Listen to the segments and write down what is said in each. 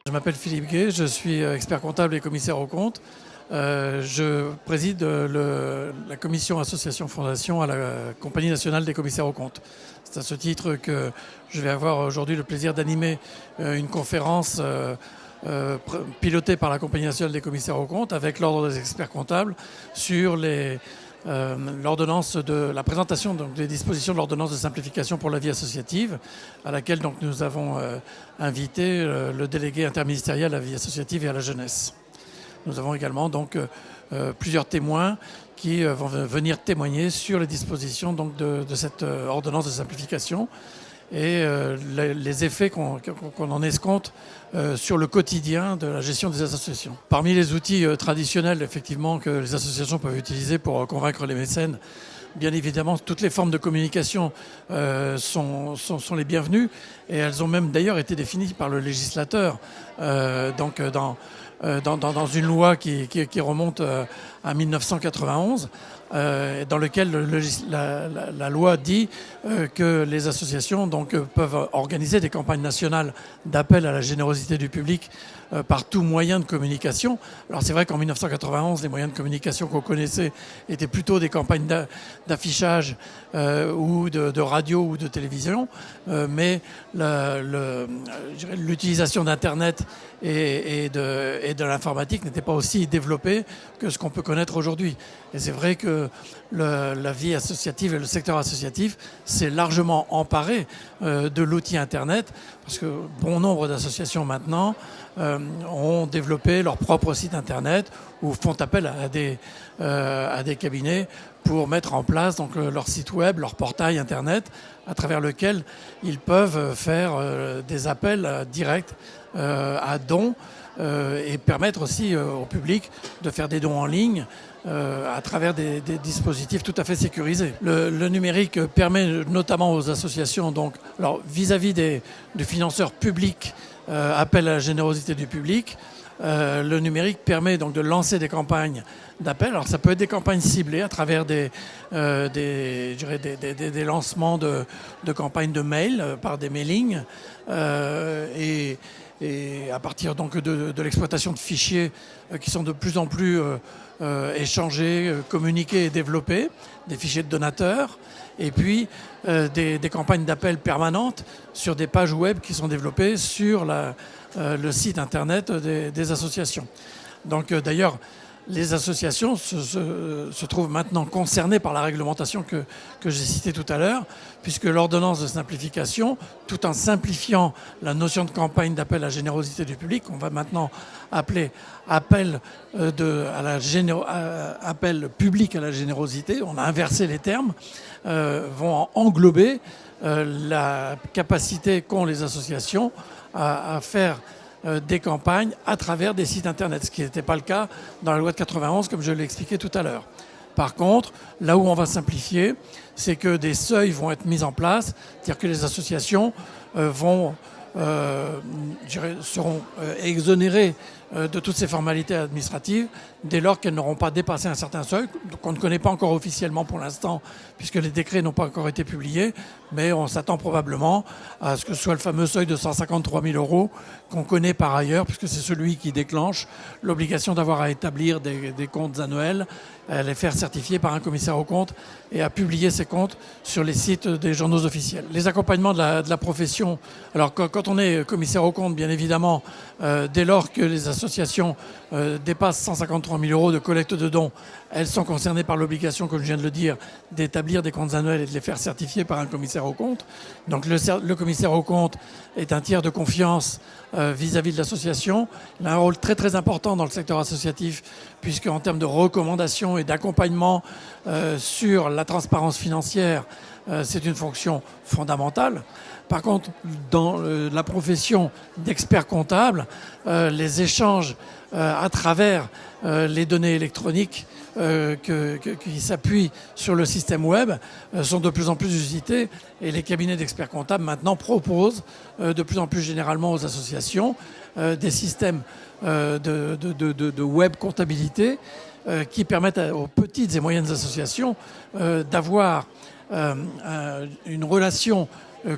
Je m'appelle Philippe Gay, je suis expert comptable et commissaire aux comptes. Je préside la commission association-fondation à la Compagnie nationale des commissaires aux comptes. C'est à ce titre que je vais avoir aujourd'hui le plaisir d'animer une conférence pilotée par la Compagnie nationale des commissaires aux comptes avec l'ordre des experts comptables sur la présentation des dispositions de l'ordonnance de simplification pour la vie associative, à laquelle donc, nous avons invité le délégué interministériel à la vie associative et à la jeunesse. Nous avons également donc plusieurs témoins qui vont venir témoigner sur les dispositions donc, de cette ordonnance de simplification et les effets qu'on en escompte sur le quotidien de la gestion des associations. Parmi les outils traditionnels effectivement que les associations peuvent utiliser pour convaincre les mécènes, bien évidemment, toutes les formes de communication sont les bienvenues et elles ont même d'ailleurs été définies par le législateur dans une loi qui remonte à 1991, dans lequel la loi dit que les associations donc, peuvent organiser des campagnes nationales d'appel à la générosité du public par tout moyen de communication. Alors c'est vrai qu'en 1991, les moyens de communication qu'on connaissait étaient plutôt des campagnes d'affichage ou de radio ou de télévision, mais l'utilisation d'Internet et de l'informatique n'était pas aussi développée que ce qu'on peut connaître aujourd'hui. Et c'est vrai que la vie associative et le secteur associatif s'est largement emparé de l'outil Internet, parce que bon nombre d'associations maintenant ont développé leur propre site Internet ou font appel à des cabinets pour mettre en place donc, leur site web, leur portail Internet, à travers lequel ils peuvent faire des appels directs à dons et permettre aussi au public de faire des dons en ligne à travers des dispositifs tout à fait sécurisés. Le numérique permet notamment aux associations, donc, alors vis-à-vis du financeur public, appel à la générosité du public, le numérique permet donc de lancer des campagnes d'appel. Alors ça peut être des campagnes ciblées à travers des lancements de campagnes de mail par des mailings et à partir donc de l'exploitation de fichiers qui sont de plus en plus échangés, communiqués et développés, des fichiers de donateurs, et puis des campagnes d'appel permanentes sur des pages web qui sont développées sur le site internet des associations. Donc d'ailleurs, les associations se trouvent maintenant concernées par la réglementation que j'ai citée tout à l'heure, puisque l'ordonnance de simplification, tout en simplifiant la notion de campagne d'appel à la générosité du public, on va maintenant appeler appel public à la générosité, on a inversé les termes, vont englober la capacité qu'ont les associations à faire des campagnes à travers des sites internet, ce qui n'était pas le cas dans la loi de 91, comme je l'ai expliqué tout à l'heure. Par contre, là où on va simplifier, c'est que des seuils vont être mis en place, c'est-à-dire que les associations seront exonérées de toutes ces formalités administratives dès lors qu'elles n'auront pas dépassé un certain seuil, qu'on ne connaît pas encore officiellement pour l'instant, puisque les décrets n'ont pas encore été publiés, mais on s'attend probablement à ce que ce soit le fameux seuil de 153 000 € qu'on connaît par ailleurs, puisque c'est celui qui déclenche l'obligation d'avoir à établir des comptes annuels, à les faire certifier par un commissaire aux comptes et à publier ces comptes sur les sites des journaux officiels. Les accompagnements de la profession, alors quand on est commissaire aux comptes, bien évidemment, dès lors que les associations dépassent 153 000 € de collecte de dons, elles sont concernées par l'obligation, comme je viens de le dire, d'établir des comptes annuels et de les faire certifier par un commissaire aux comptes. Donc le commissaire aux comptes est un tiers de confiance vis-à-vis de l'association. Il a un rôle très très important dans le secteur associatif, puisque en termes de recommandations et d'accompagnement sur la transparence financière, c'est une fonction fondamentale. Par contre, dans la profession d'expert comptable, les échanges à travers les données électroniques qui s'appuient sur le système web sont de plus en plus usités, et les cabinets d'experts comptables maintenant proposent de plus en plus généralement aux associations des systèmes de web comptabilité qui permettent aux petites et moyennes associations d'avoir une relation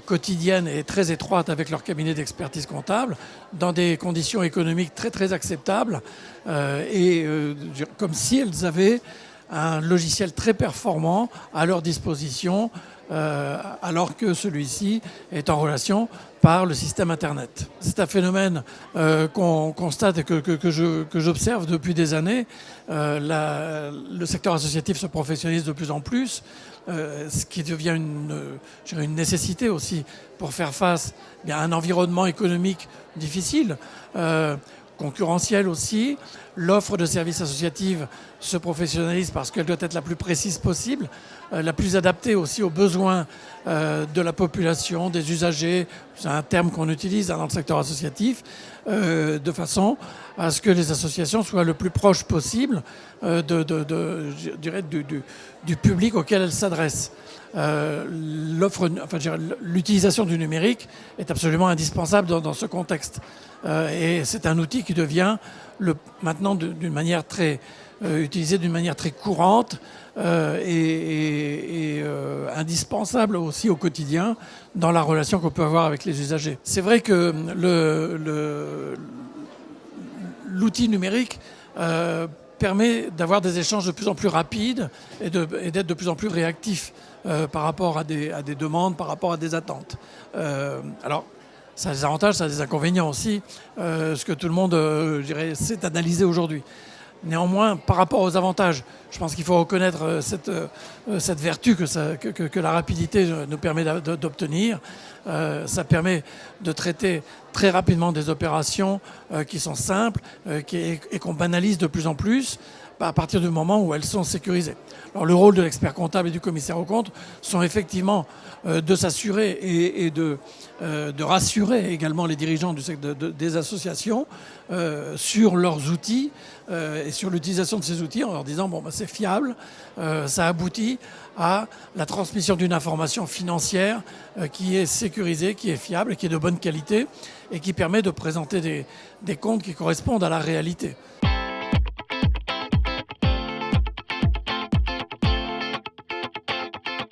quotidienne et très étroite avec leur cabinet d'expertise comptable, dans des conditions économiques très très acceptables, comme si elles avaient un logiciel très performant à leur disposition, alors que celui-ci est en relation par le système Internet. C'est un phénomène qu'on constate et que j'observe depuis des années. Le secteur associatif se professionnalise de plus en plus, ce qui devient une nécessité aussi pour faire face à un environnement économique difficile, concurrentiel aussi. L'offre de services associatifs se professionnalise parce qu'elle doit être la plus précise possible, la plus adaptée aussi aux besoins de la population, des usagers, c'est un terme qu'on utilise dans le secteur associatif, de façon à ce que les associations soient le plus proches possible je dirais du public auquel elles s'adressent. L'utilisation du numérique est absolument indispensable dans ce contexte. Et c'est un outil qui devient maintenant utilisé d'une manière très courante et indispensable aussi au quotidien dans la relation qu'on peut avoir avec les usagers. C'est vrai que l'outil numérique permet d'avoir des échanges de plus en plus rapides et d'être de plus en plus réactifs par rapport à des demandes, par rapport à des attentes. Alors, ça a des avantages, ça a des inconvénients aussi, ce que tout le monde, sait analyser aujourd'hui. Néanmoins, par rapport aux avantages, je pense qu'il faut reconnaître cette vertu que la rapidité nous permet d'obtenir. Ça permet de traiter très rapidement des opérations qui sont simples et qu'on banalise de plus en plus à partir du moment où elles sont sécurisées. Alors, le rôle de l'expert comptable et du commissaire aux comptes sont effectivement de s'assurer et de rassurer également les dirigeants des associations sur leurs outils et sur l'utilisation de ces outils en leur disant c'est fiable, ça aboutit à la transmission d'une information financière qui est sécurisée, qui est fiable, qui est de bonne qualité et qui permet de présenter des comptes qui correspondent à la réalité.